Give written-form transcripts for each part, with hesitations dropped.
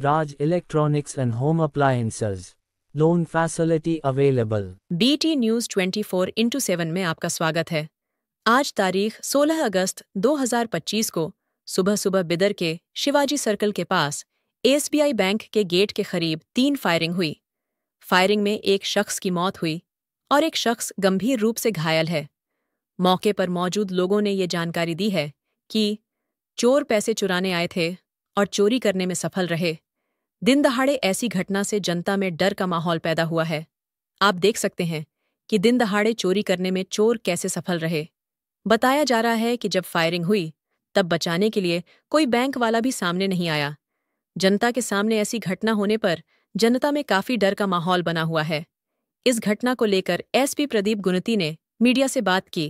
Raj Electronics and Home Appliances. Loan facility available. BT news 24/7 में आपका स्वागत है। आज तारीख 16 अगस्त 2025 को सुबह सुबह बिदर के शिवाजी सर्कल के पास SBI बैंक के गेट के करीब 3 फायरिंग हुई। फायरिंग में एक शख्स की मौत हुई और एक शख्स गंभीर रूप से घायल है। मौके पर मौजूद लोगों ने ये जानकारी दी है कि चोर पैसे चुराने आए थे और चोरी करने में सफल रहे। दिन दहाड़े ऐसी घटना से जनता में डर का माहौल पैदा हुआ है। आप देख सकते हैं कि दिन दहाड़े चोरी करने में चोर कैसे सफल रहे। बताया जा रहा है कि जब फायरिंग हुई तब बचाने के लिए कोई बैंक वाला भी सामने नहीं आया। जनता के सामने ऐसी घटना होने पर जनता में काफी डर का माहौल बना हुआ है। इस घटना को लेकर SP प्रदीप गुनती ने मीडिया से बात की।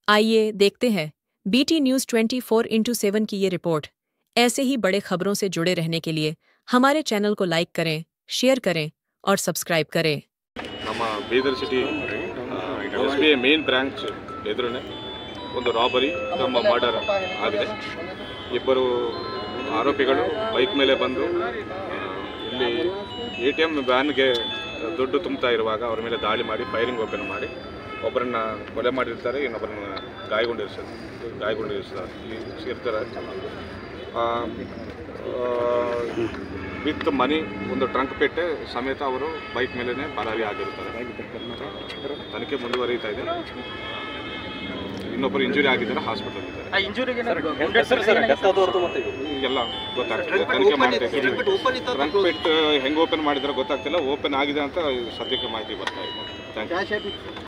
आइए देखते हैं BT न्यूज़ 24/7 की ये रिपोर्ट। ऐसे ही बड़े खबरों से जुड़े रहने के लिए हमारे चैनल को लाइक करें, शेयर करें और सब्सक्राइब करें। ನಮ್ಮ Bidar city SBI main branch ಎದುರೇ ಒಂದು ರಾಬರಿ ನಮ್ಮ ಮರ್ಡರ್ ಆಗಿದೆ. ಇಬ್ಬರು ಆರೋಪಿಗಳು ಬೈಕ್ ಮೇಲೆ ಬಂದು ಇಲ್ಲಿ ATM ವ್ಯಾನ್ಗೆ ದುಡ್ಡು ತುಂಬುತ್ತಾ ಇರುವಾಗ ಅವರ ಮೇಲೆ ದಾಳಿ ಮಾಡಿ ಫೈರಿಂಗ್ ಓಪನ್ ಮಾಡಿ ಒಬ್ಬರನ್ನ ಕೊಲೆ ಮಾಡಿರ್ತಾರೆ, ಇನ್ನೊಬ್ಬರನ್ನ ಗಾಯಗೊಂಡಿರ್ತಾರೆ. ವಿತ್ ಮನಿ ಒಂದು ಟ್ರಂಕ್ ಪೆಟ್ಟೆ ಸಮೇತ ಅವರು ಬೈಕ್ ಮೇಲೇ ಪರಾರಿ ಆಗಿರ್ತಾರೆ. ತನಿಖೆ ಮುಂದುವರಿಯುತ್ತಾ ಇದೆ. ಇನ್ನೊಬ್ಬರು ಇಂಜುರಿ ಆಗಿದ್ದಾರೆ, ಹಾಸ್ಪಿಟಲ್ ಇದ್ದಾರೆ. ಎಲ್ಲ ಗೊತ್ತಾಗ್ತದೆ, ತನಿಖೆ ಮಾಡ್ತಾ ಇದ್ದೀವಿ. ಟ್ರಂಕ್ ಪೆಟ್ಟು ಹೆಂಗೆ ಓಪನ್ ಮಾಡಿದ್ರೆ ಗೊತ್ತಾಗ್ತಿಲ್ಲ. ಓಪನ್ ಆಗಿದೆ ಅಂತ ಸದ್ಯಕ್ಕೆ ಮಾಹಿತಿ ಬರ್ತಾ ಇದೆ. Thank you.